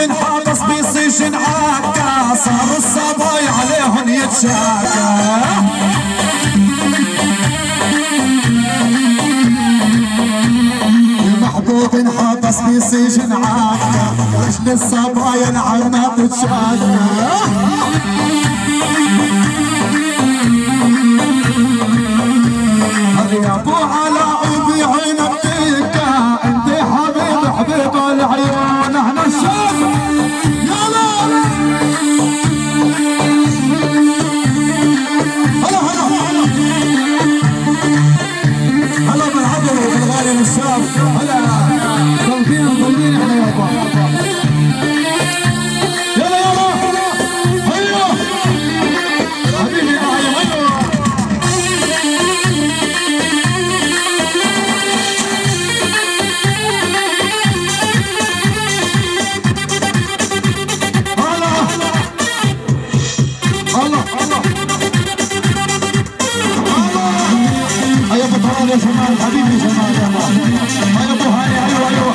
انحبس بسجن عكا صار الصبايا عليهم يتشاكى المحبوب انحبس بسجن عكا رجل الصبايا العنا تتشاكى يا ابو علاء بعينك تكا انت حبيب حبيب العيون احنا الشوق يلا هلا هلا هلا بالعبر بالغالي للشاب هلا ضمدين ضمدين احنا يابا يلا يلا هيا حبيبي يا علي هيا يا جمال حبيبي جمال جمال يا ابو هاني ايوه ايوه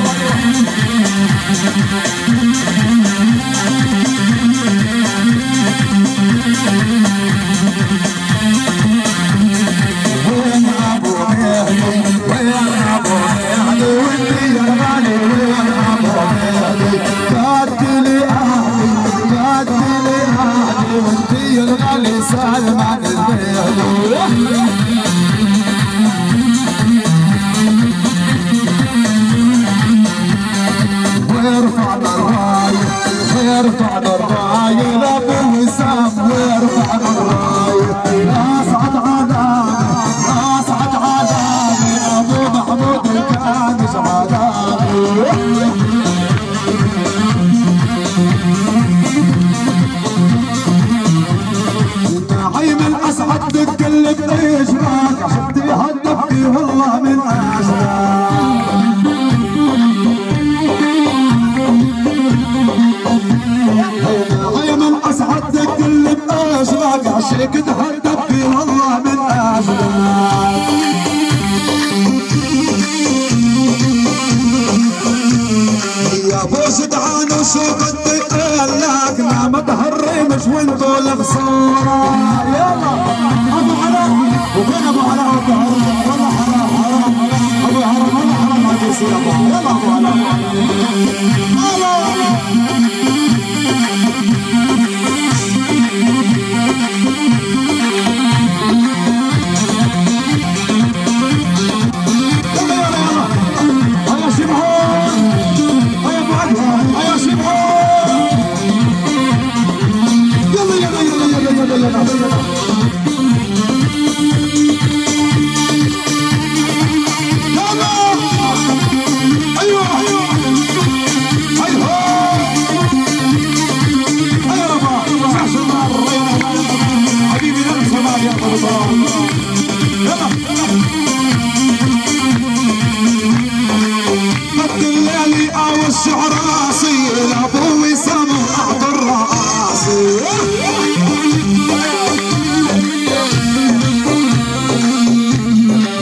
وين ابو مهدي وين ابو مهدي وانت يا غالي وين ابو مهدي قاتلي اهلي قاتلي اهلي وانت يا الغالي سالم عن المهدي ويرفع الراية ويرفع الراية لابو وسام ويرفع الراية اصعد عذابي اصعد عذابي ابو محمود كان عذابي نعيم الاسعد تتكلم اجراك شفتي هدفتي والله من اشراك عشيك تهدف في والله من أجلك يا ابو جدعان وشو بدي اقول لك ما متهري مش وانتو الخسارة يلا ابو علاء وفين ابو علاء والله حرام حرام ابو حرام والله حرام ما يصير ابو يلا ابو علاء الشعر راسي لابو وسام اعطى الراسي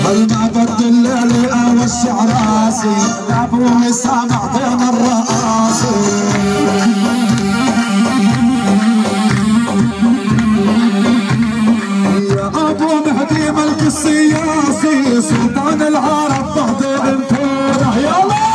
هل ما بدل لي او الشعر راسي لابو وسام اعطينا الراسي يا ابو مهدي ملك السياسي سلطان العرب فهد بن فوده يلا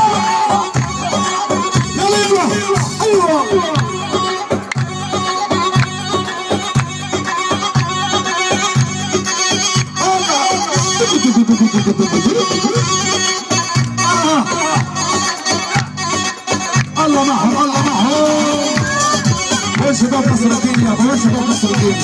الله معهم الله معهم وين شباب نصر الدين يا ابو وين شباب نصر الدين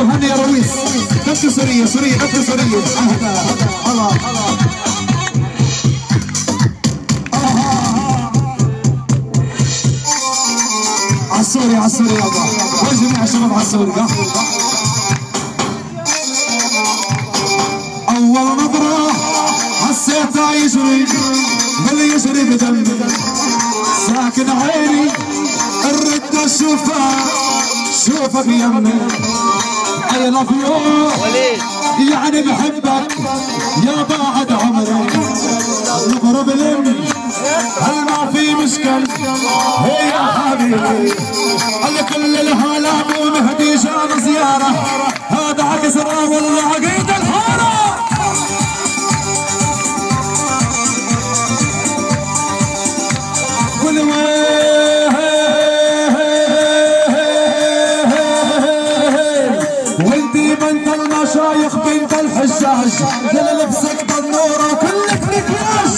الله يا رويس نفس سوريا سوريا نفس سوريا الله عالسوري عالسوري يابا وين جميع الشباب عالسوري اول صوته يجري واللي يجري بدمي ساكن عيني الرد شوفك يمي I love you يعني بحبك يا بعد عمري نضرب لمي هل ما في مشكل هي يا حبيبي هل كل الهالات ومهدي جان زيارة هذا عكسرة والله عقيد الحارة وانتي بنت المشايخ بنت الحجاج دل لبسك بالنورة وكلك مكياج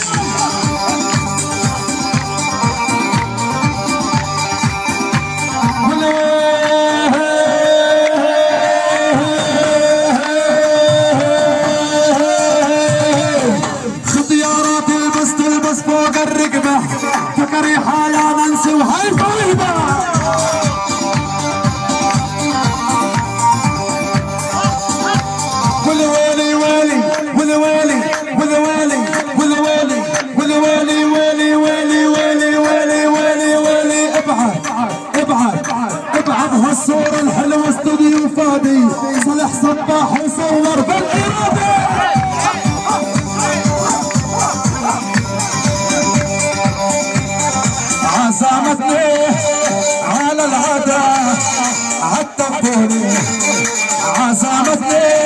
خطيارات تلبس فوق الركبة فكري حالة منسي وهاي طيبة ابعد هالصورة الحلوة استوديو فادي صالح صباح يصور بالإرادة عزمتني على العدا عالتبوني عزمتني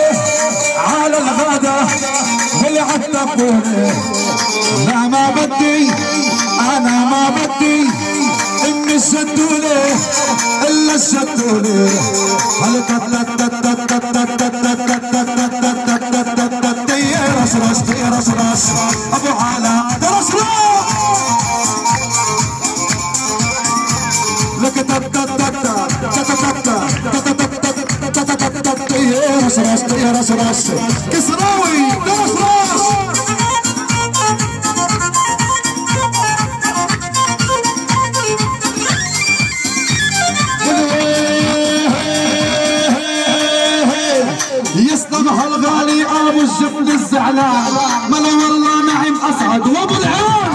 على الغدا اللي عالتبوني لا ما بدي انا ما بدي اني شدولي الا شدولي رش ابو علاء رش لك رش كسراوي رش يسلم هالغالي ابو الجبل الزعلان ملا والله نعيم اسعد وابو العين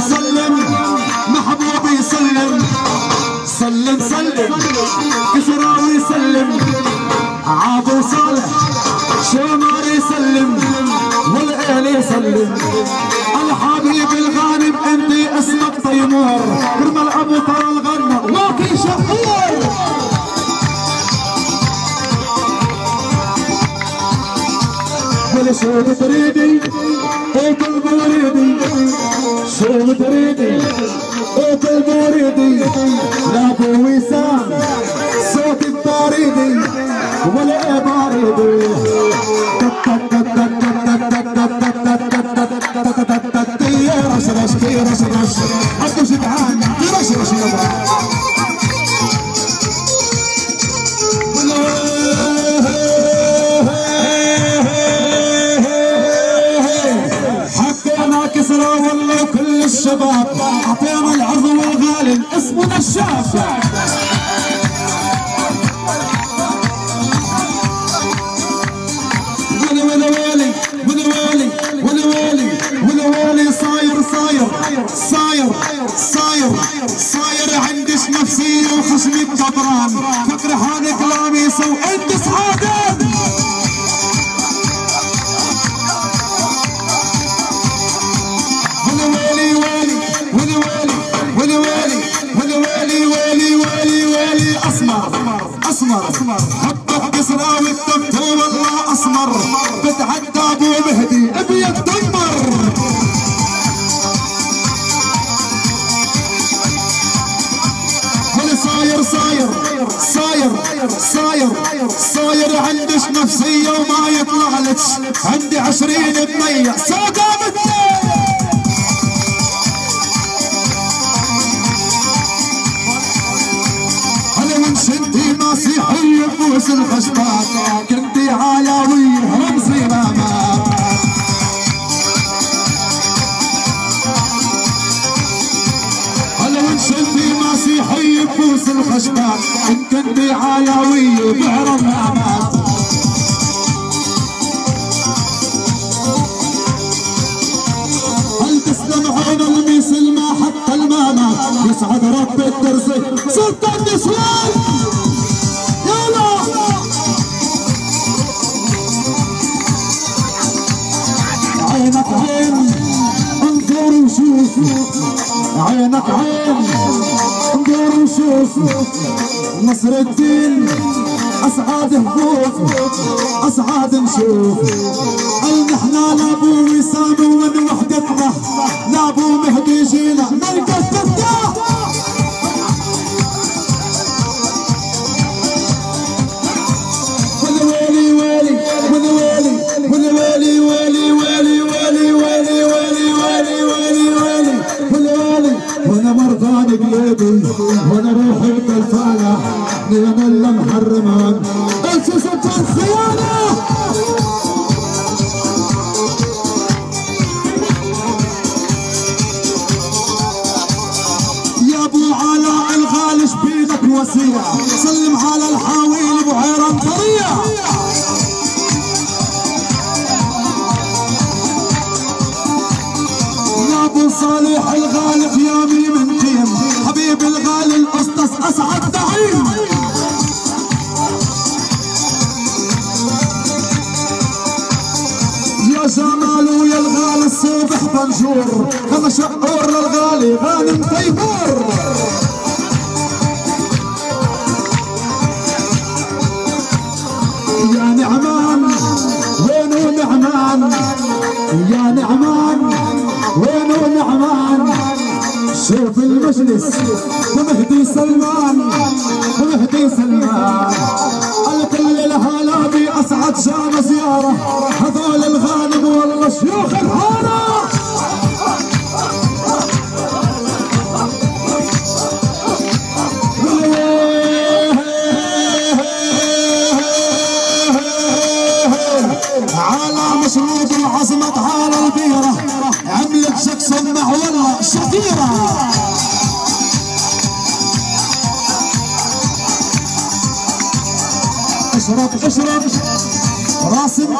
سلم محبوبي سلم كسراوي سلم عابو صالح شماري سلم والاهل يسلم الحبيب الغانم انتي اسمك تيمور كرمال ابو ترى الغنى واقي شهور ولا شو تريدي قوت المريدي شو تريدي قوت المريدي لا ابو وسام صوت الطريدي ولا باردي رش عبدو شبعان رش يابا حكينا كسرى والله كل الشباب حطينا العرض والغالب اسمه نشاف صاير عندش نفسية وخصمي كبران فكر هذا كلامي سو انت صحابي ويلي اسمر حبك كسراوي الدكتور والله اسمر بتعدى ابو مهدي ابيض دمر صاير عندش نفسية وما يطلع لك عندي 20 بمية ساقامتي انا من شدي مسيحي بوس الخشبات كنتي علاوي رمزي مامات انا من شدي مسيحي بوس الخشبان يمكن بعياوي بحر النعمات. هل تسلم عين الميسل ما حتى المامات يسعد رب الترزي سلطان نسوان. يلا عينك عين انظر وشوف، عينك عين انظر وشوف نصر الدين اسعاد هفوف اسعاد نشوف. نحنا لابو وسام ومن وحدتنا لابو مهدي جينا نلقى الفتاح. والويلي ويلي والويلي والويلي ويلي ويلي ويلي ويلي ويلي ويلي ويلي ويلي والويلي. وانا مرضان قلبي وانا روحي كالفالح نيم الا محرمان السوسة الخيانة. وسيلة سلم على الحاويل بحيران طرية. يا ابو صالح الغالي قيامي من تيم حبيب الغالي الاسطس اسعد دعيم. يا جمال ويا الغالي الصبح بنجور انا شقور للغالي غانم تيمور. يا نعمان وينو نعمان يا نعمان وينو نعمان. شوف المجلس ومهدي سلمان ومهدي سلمان. الكل الهالابي اسعد جام زياره هذول الغالب والله شيوخ الحاره. على مشروط العظمة على البيرة عملت جاكسون مع والله شفيرة. اشرب اشرب راسم